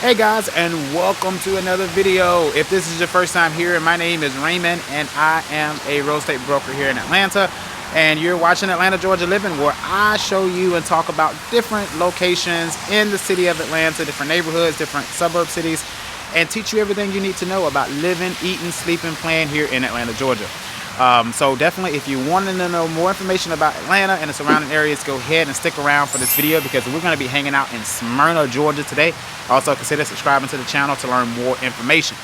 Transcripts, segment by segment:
Hey guys, and welcome to another video. If this is your first time here, my name is Raymond and I am a real estate broker here in Atlanta, and you're watching Atlanta, Georgia Living, where I show you and talk about different locations in the city of Atlanta, different neighborhoods, different suburb cities, and teach you everything you need to know about living, eating, sleeping, playing here in Atlanta, Georgia. So definitely, if you want to know more information about Atlanta and the surrounding areas, go ahead and stick around for this video because we're going to be hanging out in Smyrna, Georgia today. Also consider subscribing to the channel to learn more information.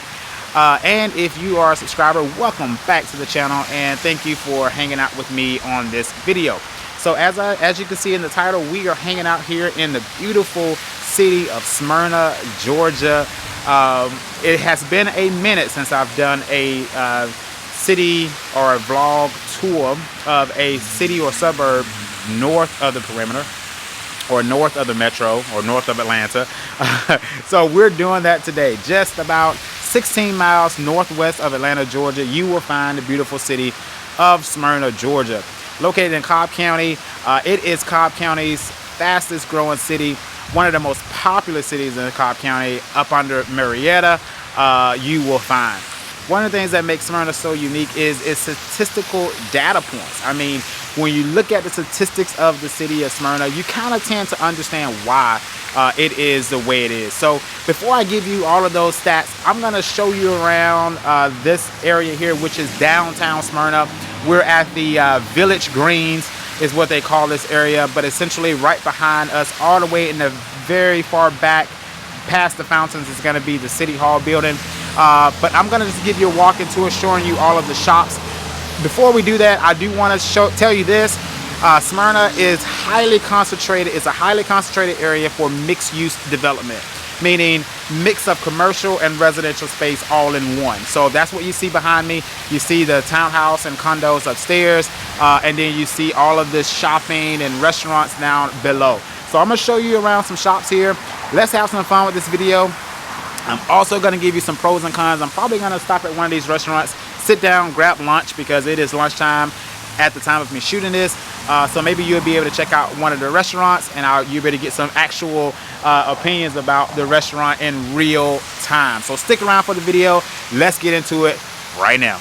And if you are a subscriber, welcome back to the channel and thank you for hanging out with me on this video. So as you can see in the title, we are hanging out here in the beautiful city of Smyrna, Georgia. It has been a minute since I've done a city or a vlog tour of a city or suburb north of the perimeter or north of the metro or north of Atlanta. So we're doing that today. Just about 16 miles northwest of Atlanta, Georgia, you will find the beautiful city of Smyrna, Georgia. Located in Cobb County, it is Cobb County's fastest growing city, one of the most popular cities in Cobb County. Up under Marietta, you will find. One of the things that makes Smyrna so unique is its statistical data points. I mean, when you look at the statistics of the city of Smyrna, you kind of tend to understand why it is the way it is. So before I give you all of those stats, I'm going to show you around this area here, which is downtown Smyrna. We're at the Village Greens is what they call this area, but essentially right behind us, all the way in the very far back past the fountains, is going to be the City Hall building. But I'm going to just give you a walk into it, showing you all of the shops. Before we do that, I do want to tell you this. Smyrna is highly concentrated. It's a highly concentrated area for mixed-use development, meaning mix of commercial and residential space all in one. So that's what you see behind me. You see the townhouse and condos upstairs, and then you see all of this shopping and restaurants down below. So I'm going to show you around some shops here. Let's have some fun with this video. I'm also going to give you some pros and cons. I'm probably going to stop at one of these restaurants, sit down, grab lunch, because it is lunchtime at the time of me shooting this. So maybe you'll be able to check out one of the restaurants, and you'll be able to get some actual opinions about the restaurant in real time. So stick around for the video. Let's get into it right now.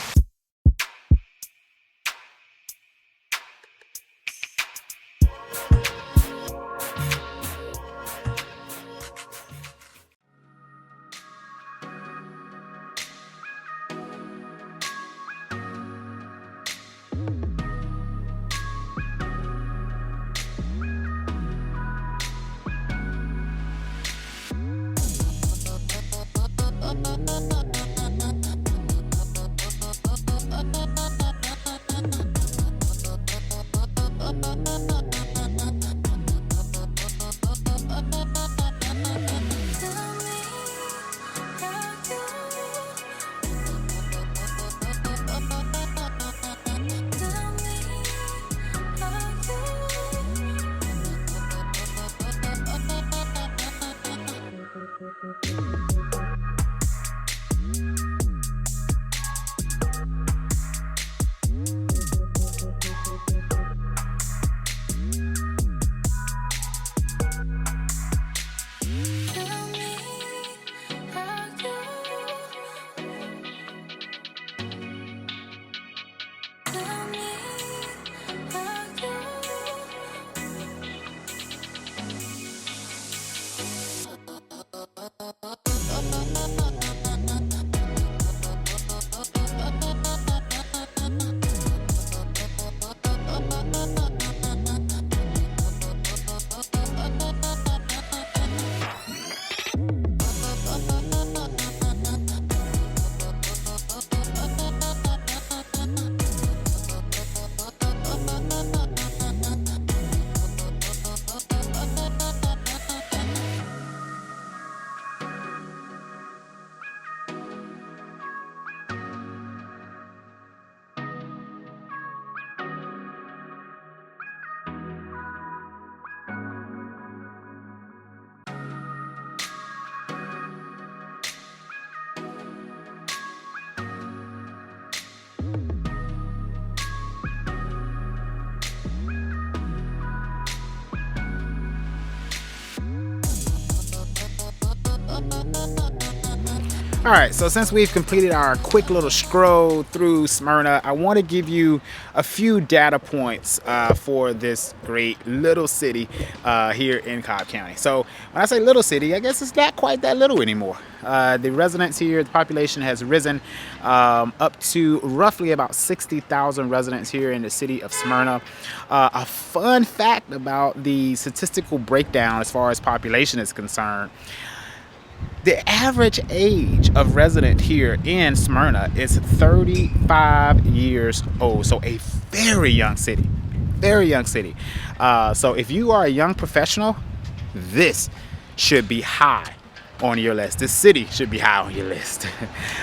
All right, so since we've completed our quick little stroll through Smyrna, I want to give you a few data points for this great little city here in Cobb County. So when I say little city, I guess it's not quite that little anymore. The residents here, the population has risen up to roughly about 60,000 residents here in the city of Smyrna. A fun fact about the statistical breakdown as far as population is concerned: the average age of resident here in Smyrna is 35 years old. So a very young city, very young city. So if you are a young professional, this should be high on your list. This city should be high on your list.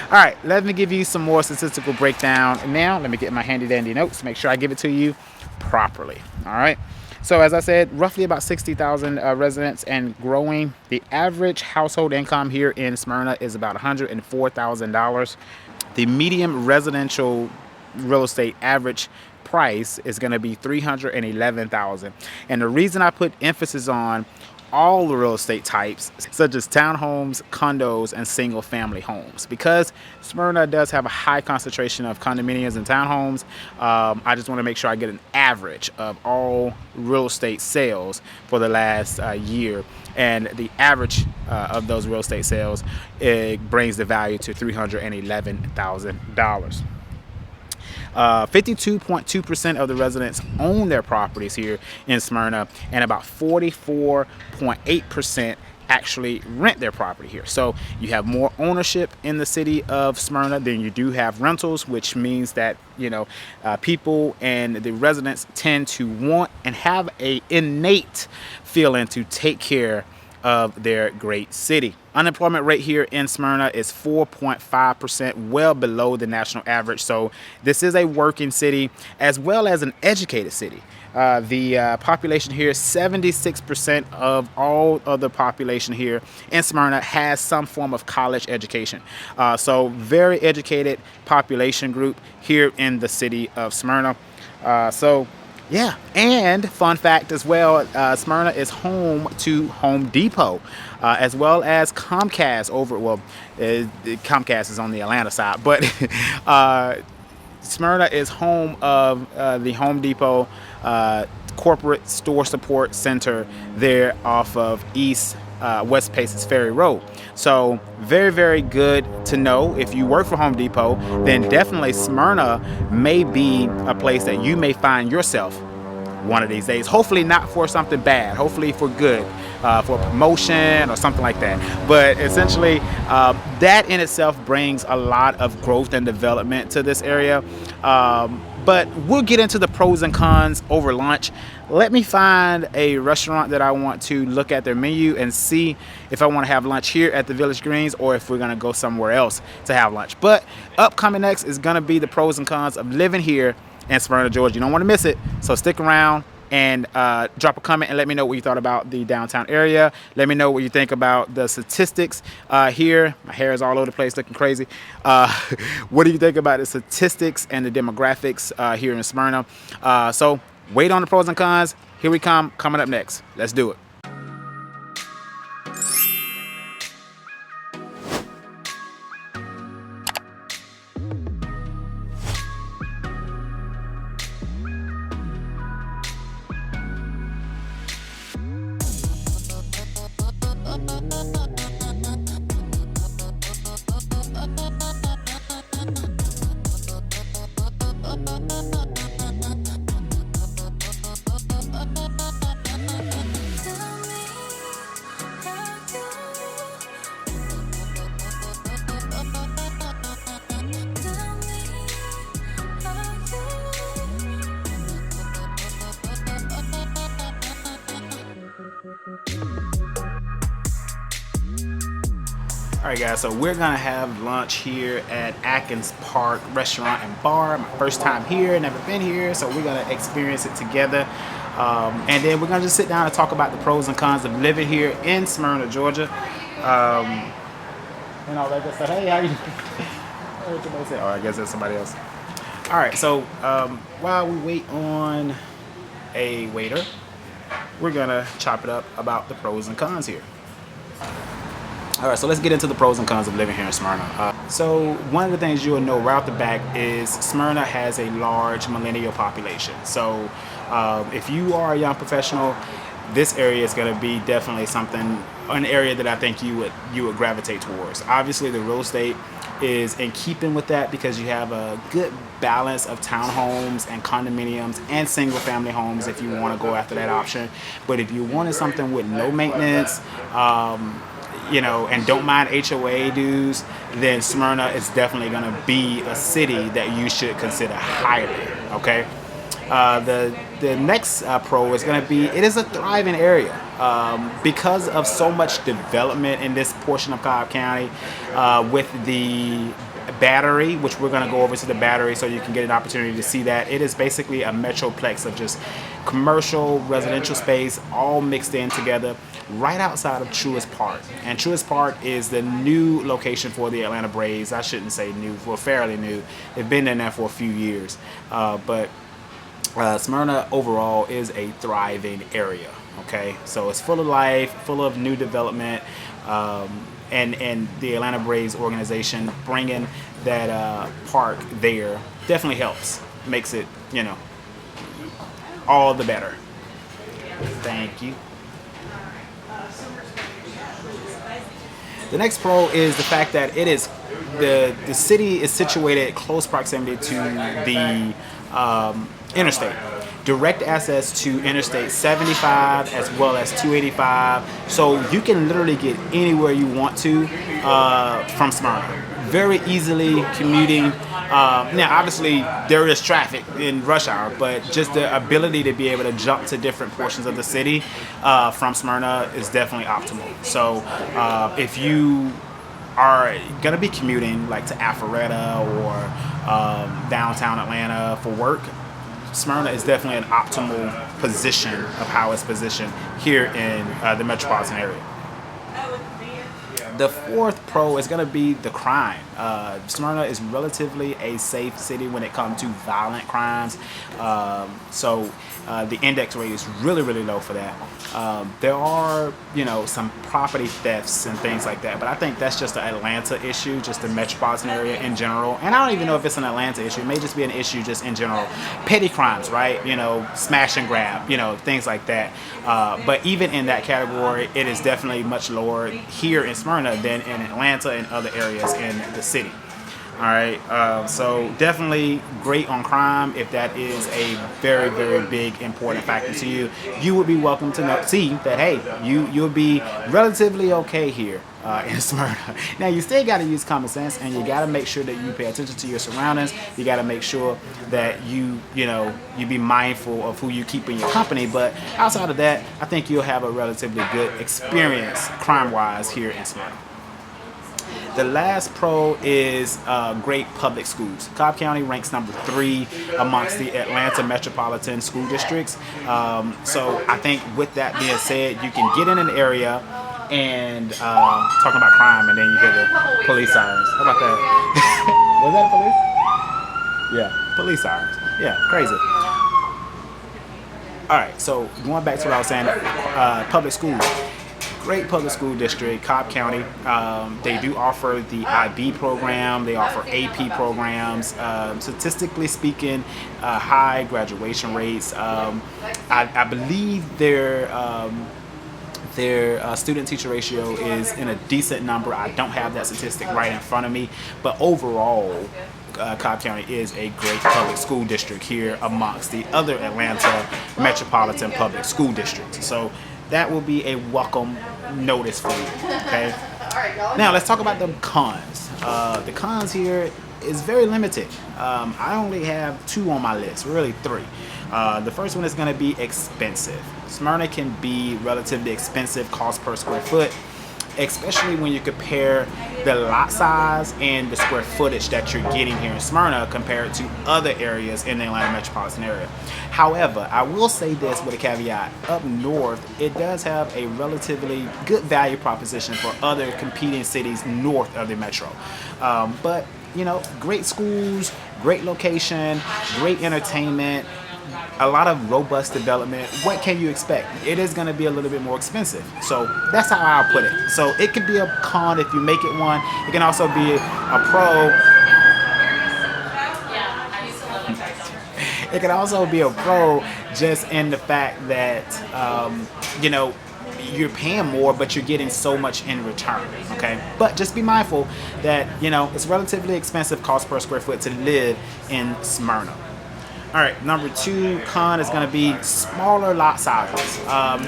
All right, let me give you some more statistical breakdown. And now let me get my handy dandy notes, make sure I give it to you properly. All right. So as I said, roughly about 60,000 residents and growing. The average household income here in Smyrna is about $104,000. The median residential real estate average price is going to be $311,000. And the reason I put emphasis on all the real estate types, such as townhomes, condos, and single family homes, because Smyrna does have a high concentration of condominiums and townhomes. I just want to make sure I get an average of all real estate sales for the last year, and the average of those real estate sales, it brings the value to $311,000. 52.2% of the residents own their properties here in Smyrna, and about 44.8% actually rent their property here. So you have more ownership in the city of Smyrna than you do have rentals, which means that, you know, people and the residents tend to want and have a innate feeling to take care of their great city. Unemployment rate here in Smyrna is 4.5%, well below the national average. So this is a working city as well as an educated city. The population here, 76% of all of the population here in Smyrna has some form of college education. So very educated population group here in the city of Smyrna. Yeah, and fun fact as well, Smyrna is home to Home Depot, as well as Comcast over, well, Comcast is on the Atlanta side, but Smyrna is home of the Home Depot corporate store support center there off of West Paces Ferry Road. So very, very good to know. If you work for Home Depot, then definitely Smyrna may be a place that you may find yourself one of these days. Hopefully not for something bad, hopefully for good, for a promotion or something like that. But essentially that in itself brings a lot of growth and development to this area. But we'll get into the pros and cons over lunch. Let me find a restaurant that I want to look at their menu and see if I want to have lunch here at the Village Greens or if we're going to go somewhere else to have lunch. But upcoming next is going to be the pros and cons of living here in Smyrna, Georgia. You don't want to miss it. So stick around and drop a comment and let me know what you thought about the downtown area. Let me know what you think about the statistics here. My hair is all over the place looking crazy. What do you think about the statistics and the demographics here in Smyrna? So wait on the pros and cons. Here we come, coming up next. Let's do it. All right, guys, so we're gonna have lunch here at Atkins Park Restaurant and Bar. My first time here, never been here, so we're gonna experience it together. And then we're gonna just sit down and talk about the pros and cons of living here in Smyrna, Georgia. And all that good stuff. Hey, how you doing? Oh, I guess that's somebody else. All right, so while we wait on a waiter, we're gonna chop it up about the pros and cons here. All right, so let's get into the pros and cons of living here in Smyrna. So one of the things you'll know right off the back is Smyrna has a large millennial population. So if you are a young professional, this area is going to be definitely an area that I think you would gravitate towards. Obviously, the real estate is in keeping with that because you have a good balance of townhomes and condominiums and single family homes if you want to go after that option. But if you wanted something with low maintenance, and don't mind HOA dues, then Smyrna is definitely going to be a city that you should consider highly. Okay. The next pro is going to be it is a thriving area because of so much development in this portion of Cobb County with the Battery, which we're going to go over to the Battery so you can get an opportunity to see that. It is basically a metroplex of just commercial, residential space all mixed in together right outside of Truist Park. And Truist Park is the new location for the Atlanta Braves. I shouldn't say new, well, fairly new. They've been in there for a few years. But Smyrna overall is a thriving area. Okay, so it's full of life, full of new development. And the Atlanta Braves organization bringing that park there definitely helps, makes it, all the better. Thank you. The next pro is the fact that it is the city is situated at close proximity to the interstate. Direct access to Interstate 75 as well as 285, so you can literally get anywhere you want to from Smyrna very easily commuting. Now obviously there is traffic in rush hour, but just the ability to be able to jump to different portions of the city from Smyrna is definitely optimal. So if you are gonna be commuting like to Alpharetta or downtown Atlanta for work, Smyrna is definitely an optimal position of how it's positioned here in the metropolitan area. The fourth pro is going to be the crime. Smyrna is relatively a safe city when it comes to violent crimes. So the index rate is really, really low for that. There are, some property thefts and things like that, but I think that's just an Atlanta issue, just the metropolitan area in general. And I don't even know if it's an Atlanta issue. It may just be an issue just in general. Petty crimes, right? Smash and grab, things like that. But even in that category, it is definitely much lower here in Smyrna than in Atlanta and other areas in the city. All right, so definitely great on crime. If that is a very, very big important factor to you, you would be welcome to see that, hey, you'll be relatively okay here in Smyrna. Now you still got to use common sense, and you got to make sure that you pay attention to your surroundings. You got to make sure that you be mindful of who you keep in your company. But outside of that, I think you'll have a relatively good experience crime-wise here in Smyrna. The last pro is great public schools. Cobb County ranks number 3 amongst the Atlanta metropolitan school districts. So I think with that being said, you can get in an area and talking about crime, and then you hear the police sirens. How about that? Was that police? Yeah, police sirens. Yeah, crazy. All right, so going back to what I was saying, public schools. Great public school district, Cobb County. They do offer the IB program. They offer AP programs. Statistically speaking, high graduation rates. I believe their student-teacher ratio is in a decent number. I don't have that statistic right in front of me, but overall, Cobb County is a great public school district here amongst the other Atlanta metropolitan public school districts. So that will be a welcome notice for you. Okay. Now let's talk about the cons. The cons here is very limited. I only have 2 on my list, really 3. The first one is going to be expensive. Smyrna can be relatively expensive cost per square foot, especially when you compare the lot size and the square footage that you're getting here in Smyrna compared to other areas in the Atlanta metropolitan area. However, I will say this with a caveat. Up north, it does have a relatively good value proposition for other competing cities north of the metro. But, great schools, great location, great entertainment, a lot of robust development, what can you expect? It is going to be a little bit more expensive. So that's how I'll put it. So it could be a con if you make it one. It can also be a pro. It can also be a pro just in the fact that, you know, you're paying more, but you're getting so much in return, okay? But just be mindful that, you know, it's relatively expensive cost per square foot to live in Smyrna. All right, number 2 con is going to be smaller lot sizes.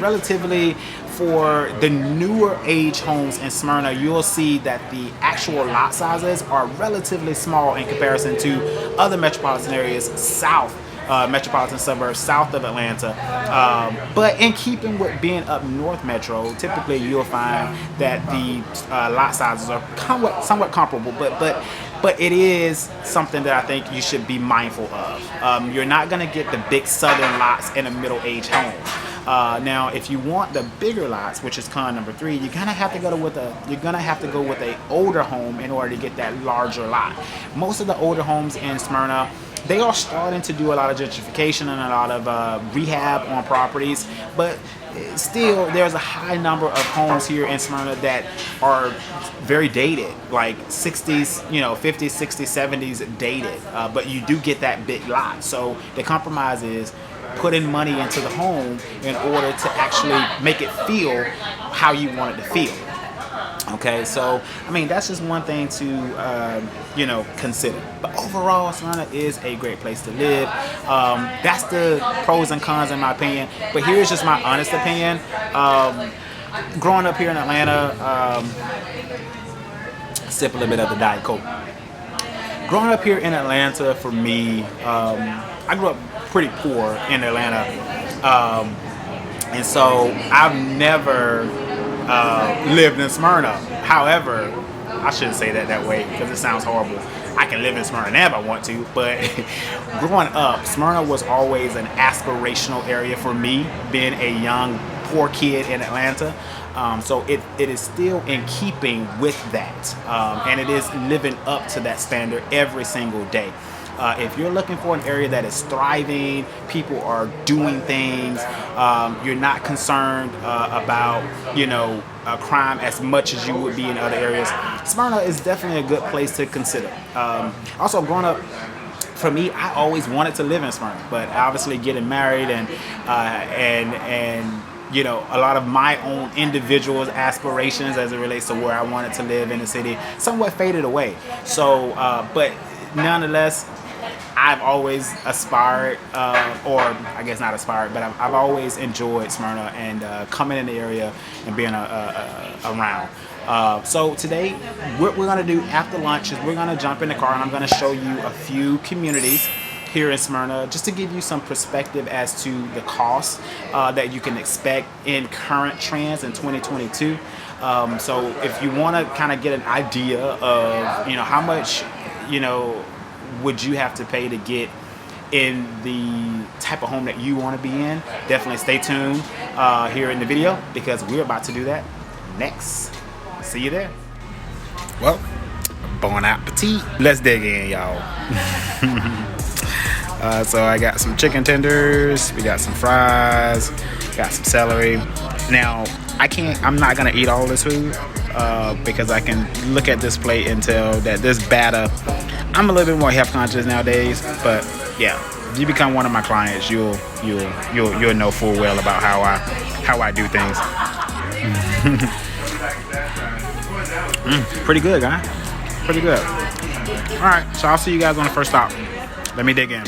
Relatively, for the newer age homes in Smyrna, you'll see that the actual lot sizes are relatively small in comparison to other metropolitan areas south. Metropolitan suburbs south of Atlanta, but in keeping with being up north metro, typically you'll find that the lot sizes are somewhat comparable, but it is something that I think you should be mindful of. You're not going to get the big southern lots in a middle-age home. Now, if you want the bigger lots, which is con number 3, you're gonna have to go with a older home in order to get that larger lot. Most of the older homes in Smyrna, they are starting to do a lot of gentrification and a lot of rehab on properties, but still there's a high number of homes here in Smyrna that are very dated, like 60s, you know, 50s, 60s, 70s dated, but you do get that big lot. So the compromise is putting money into the home in order to actually make it feel how you want it to feel. Okay, so I mean that's just one thing to you know, consider. But overall, Smyrna is a great place to live. That's the pros and cons in my opinion. But here's just my honest opinion. Growing up here in Atlanta, sip a little bit of the Diet Coke. Growing up here in Atlanta, for me, I grew up pretty poor in Atlanta, and so I've never lived in Smyrna. However, I shouldn't say that way because it sounds horrible. I can live in Smyrna now if I want to, but growing up, Smyrna was always an aspirational area for me, being a young, poor kid in Atlanta. So it is still in keeping with that, and it is living up to that standard every single day. If you're looking for an area that is thriving, people are doing things, you're not concerned about, you know, crime as much as you would be in other areas, Smyrna is definitely a good place to consider. Also, growing up, for me, I always wanted to live in Smyrna, but obviously getting married and you know, a lot of my own individual aspirations as it relates to where I wanted to live in the city somewhat faded away. So, but nonetheless, I've always aspired, or I guess not aspired, but I've always enjoyed Smyrna and coming in the area and being around. So today, what we're going to do after lunch is we're going to jump in the car and I'm going to show you a few communities here in Smyrna, just to give you some perspective as to the costs that you can expect in current trends in 2022. So if you want to kind of get an idea of, you know, how much, you know, would you have to pay to get in the type of home that you want to be in, definitely stay tuned here in the video because we're about to do that next. See you there. Well, bon appetit. Let's dig in, y'all. So I got some chicken tenders, we got some fries, got some celery. Now, I'm not gonna eat all this food because I can look at this plate and tell that this batter, I'm a little bit more health conscious nowadays, but yeah, if you become one of my clients, you'll know full well about how I do things. Pretty good, guy. Pretty good. All right, so I'll see you guys on the first stop. Let me dig in.